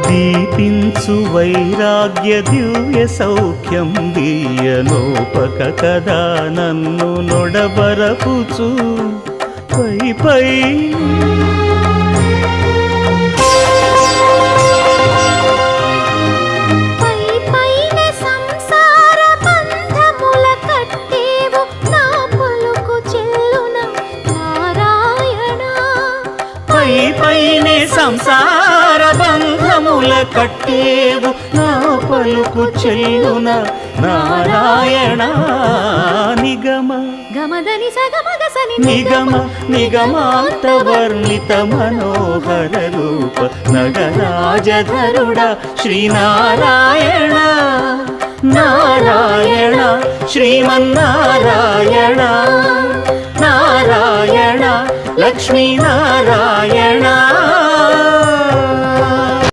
దీపించు వైరాగ్య దివ్య సౌఖ్యం దీయనోపక కదా నన్ను నొడబరపుచు పై పై పైనే సంసార బంధముల కట్టేవు నా పలుకు చెల్లున నారాయణ నిగమ గమదని సగమగసని నిగమ నిగమాంత వర్ణిత మనోహర రూప నగరాజధరుడ శ్రీనారాయణ నారాయణ శ్రీమన్నారాయణ నారాయణ లక్ష్మీ నారాయణ